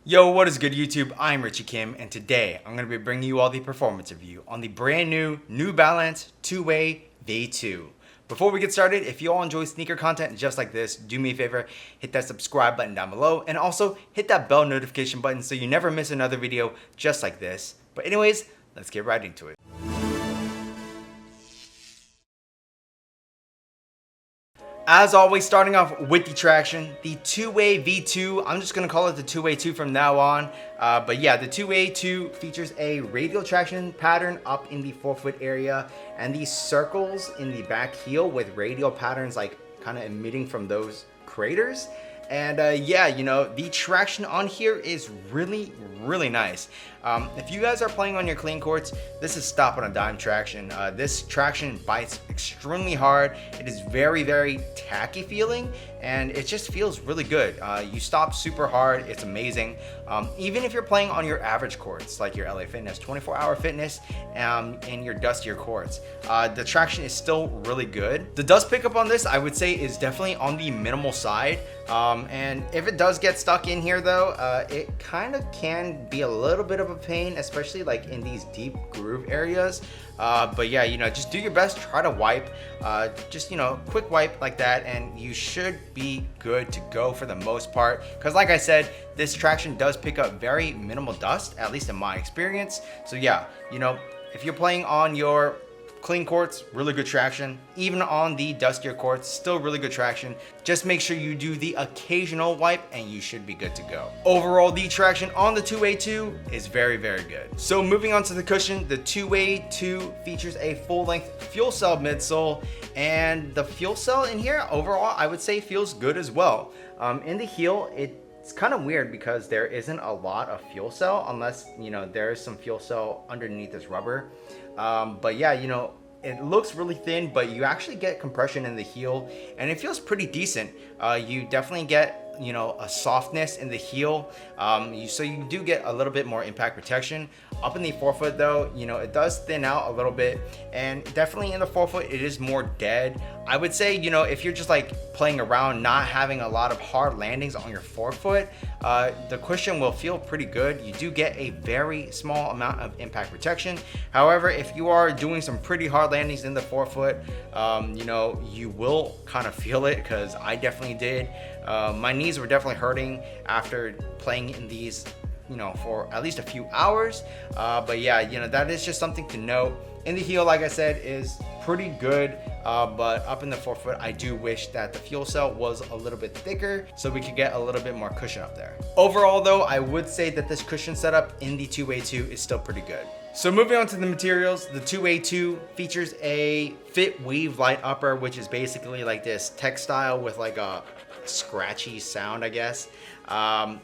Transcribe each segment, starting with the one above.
Yo, what is good YouTube? I'm Richie Kim, and today I'm going to be bringing you all the performance review on the brand new New Balance Two Wxy V2. Before we get started, if you all enjoy sneaker content just like this, do me a favor, hit that subscribe button down below, and also hit that bell notification button so you never miss another video just like this. But anyways, let's get right into it. As always, starting off with the traction, the Two Wxy V2, I'm just going to call it the Two Wxy 2 from now on. But yeah, the Two Wxy 2 features a radial traction pattern up in the forefoot area and these circles in the back heel with radial patterns like kind of emitting from those craters. And yeah, you know, the traction on here is really nice. If you guys are playing on your clean courts, this is stop on a dime traction. This traction bites extremely hard. It is very tacky feeling, and it just feels really good. You stop super hard. It's amazing. Even if you're playing on your average courts, like your LA Fitness, 24-hour fitness, and your dustier courts, the traction is still really good. The dust pickup on this, I would say, is definitely on the minimal side. And if it does get stuck in here though, it kind of can be a little bit of a pain, especially like in these deep groove areas. But yeah, you know, just do your best, try to wipe, just, you know, quick wipe like that, and you should be good to go for the most part. Because like I said, this traction does pick up very minimal dust, at least in my experience. So yeah, you know, if you're playing on your clean courts, really good traction. Even on the dustier courts, still really good traction. Just make sure you do the occasional wipe and you should be good to go. Overall, the traction on the Two Wxy 2 is very good. So moving on to the cushion, the Two Wxy 2 features a full-length fuel cell midsole, and the fuel cell in here overall I would say feels good as well. In the heel, it's kind of weird because there isn't a lot of fuel cell unless, you know, there is some fuel cell underneath this rubber. But yeah, you know, it looks really thin, but you actually get compression in the heel and it feels pretty decent. You definitely get, you know, a softness in the heel. So you do get a little bit more impact protection. Up in the forefoot though, you know, it does thin out a little bit, and definitely in the forefoot it is more dead. I would say, you know, if you're just like playing around, not having a lot of hard landings on your forefoot, the cushion will feel pretty good. You do get a very small amount of impact protection. However, if you are doing some pretty hard landings in the forefoot, you know, you will kind of feel it, because I definitely did. My knees were definitely hurting after playing in these, you know, for at least a few hours. But yeah, you know, that is just something to note. In the heel, like I said, is pretty good, but up in the forefoot, I do wish that the fuel cell was a little bit thicker so we could get a little bit more cushion up there. Overall though, I would say that this cushion setup in the Two Wxy 2 is still pretty good. So moving on to the materials, the Two Wxy 2 features a fit weave light upper, which is basically like this textile with like a scratchy sound, I guess.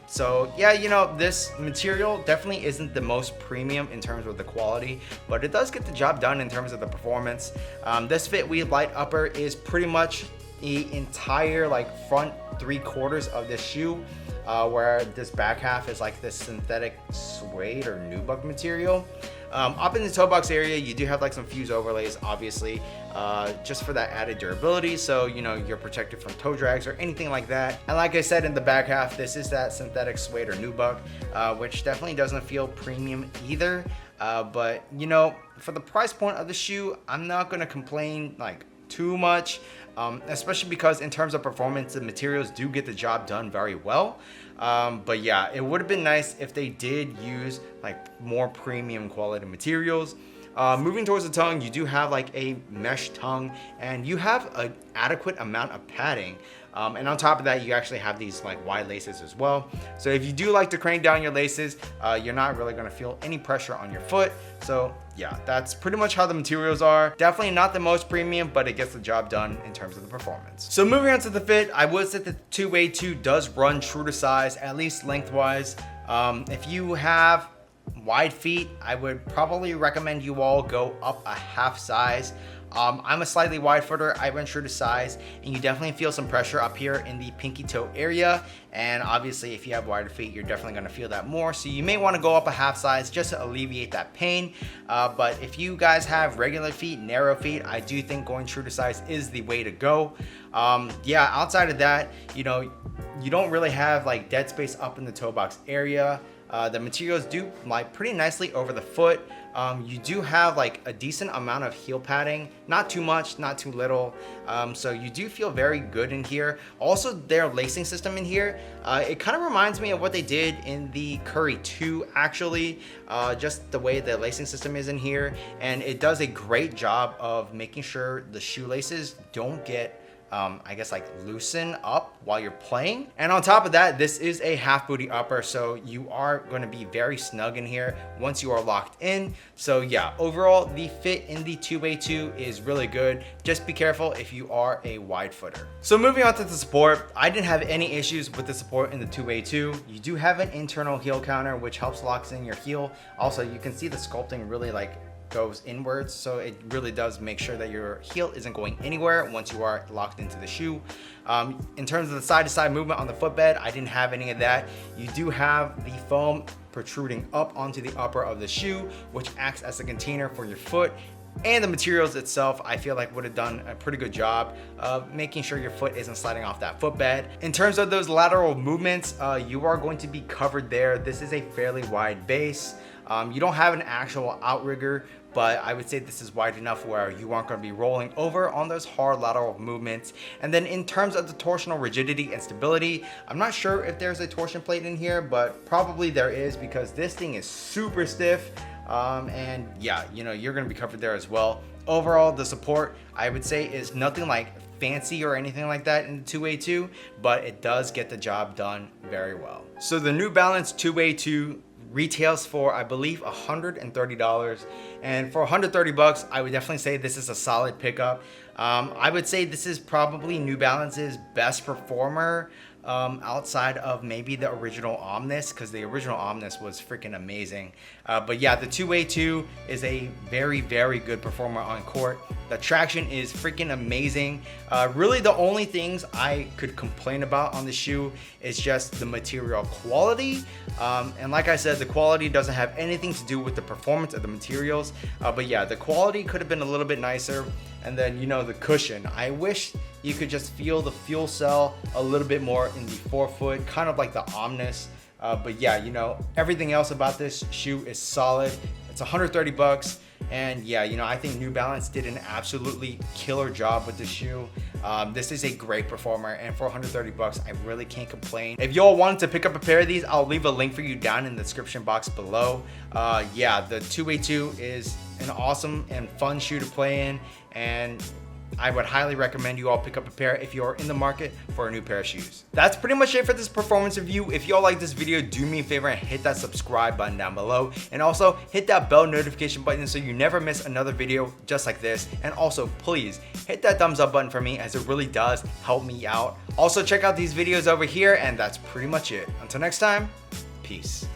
So yeah, you know, this material definitely isn't the most premium in terms of the quality, but it does get the job done in terms of the performance. This fit weave light upper is pretty much the entire like front 3/4 of this shoe, where this back half is like this synthetic suede or nubuck material. Up in the toe box area, you do have like some fuse overlays, obviously, just for that added durability, so you know you're protected from toe drags or anything like that. And like I said, in the back half, this is that synthetic suede or nubuck, which definitely doesn't feel premium either. But you know, for the price point of the shoe, I'm not gonna complain like too much, especially because in terms of performance, the materials do get the job done very well. But yeah, it would have been nice if they did use like more premium quality materials. Moving towards the tongue, you do have like a mesh tongue, and you have an adequate amount of padding. And on top of that, you actually have these like wide laces as well. So if you do like to crank down your laces, you're not really gonna feel any pressure on your foot. So yeah, that's pretty much how the materials are. Definitely not the most premium, but it gets the job done in terms of the performance. So moving on to the fit, I would say the Two Wxy 2 does run true to size, at least lengthwise. If you have wide feet, I would probably recommend you all go up a half size. I'm a slightly wide footer, I run true to size, and you definitely feel some pressure up here in the pinky toe area. And obviously if you have wider feet, you're definitely gonna feel that more. So you may wanna go up a half size just to alleviate that pain. But if you guys have regular feet, narrow feet, I do think going true to size is the way to go. Yeah, outside of that, you know, You don't really have like dead space up in the toe box area. The materials do lie pretty nicely over the foot. You do have like a decent amount of heel padding, not too much, not too little. So you do feel very good in here. Also, their lacing system in here, it kind of reminds me of what they did in the Curry 2 actually, just the way the lacing system is in here. And it does a great job of making sure the shoelaces don't get I guess like loosen up while you're playing. And on top of that, this is a half booty upper, so you are going to be very snug in here once you are locked in. So yeah, overall the fit in the 2A2 is really good. Just be careful if you are a wide footer. So moving on to the support, I didn't have any issues with the support in the 2A2. You do have an internal heel counter which helps lock in your heel. Also, you can see the sculpting really like goes inwards, so it really does make sure that your heel isn't going anywhere once you are locked into the shoe. In terms of the side-to-side movement on the footbed, I didn't have any of that. You do have the foam protruding up onto the upper of the shoe, which acts as a container for your foot. And the materials itself, I feel like would have done a pretty good job of making sure your foot isn't sliding off that footbed. In terms of those lateral movements, you are going to be covered there. This is a fairly wide base. You don't have an actual outrigger, but I would say this is wide enough where you aren't going to be rolling over on those hard lateral movements. And then in terms of the torsional rigidity and stability, I'm not sure if there's a torsion plate in here, but probably there is because this thing is super stiff. And yeah, you know, you're going to be covered there as well. Overall, the support, I would say, is nothing like fancy or anything like that in the 2A2, but it does get the job done very well. So the New Balance 2A2 retails for, I believe, $130, and for 130 bucks, I would definitely say this is a solid pickup. I would say this is probably New Balance's best performer outside of maybe the original Omnis, because the original Omnis was freaking amazing. But yeah, the 2A2 is a very, very good performer on court. The traction is freaking amazing. Really the only things I could complain about on the shoe is just the material quality. And like I said, the quality doesn't have anything to do with the performance of the materials. But yeah, the quality could have been a little bit nicer. And then, you know, the cushion. I wish you could just feel the fuel cell a little bit more in the forefoot, kind of like the Omnis. But yeah, you know, everything else about this shoe is solid. It's 130 bucks. And yeah, you know, I think New Balance did an absolutely killer job with this shoe. This is a great performer, and for 130 bucks, I really can't complain. If y'all wanted to pick up a pair of these, I'll leave a link for you down in the description box below. Yeah, the 2A2 is an awesome and fun shoe to play in, and I would highly recommend you all pick up a pair if you are in the market for a new pair of shoes. That's pretty much it for this performance review. If y'all like this video, do me a favor and hit that subscribe button down below, and also hit that bell notification button so you never miss another video just like this. And also, please hit that thumbs up button for me, as it really does help me out. Also, check out these videos over here, and that's pretty much it. Until next time, peace.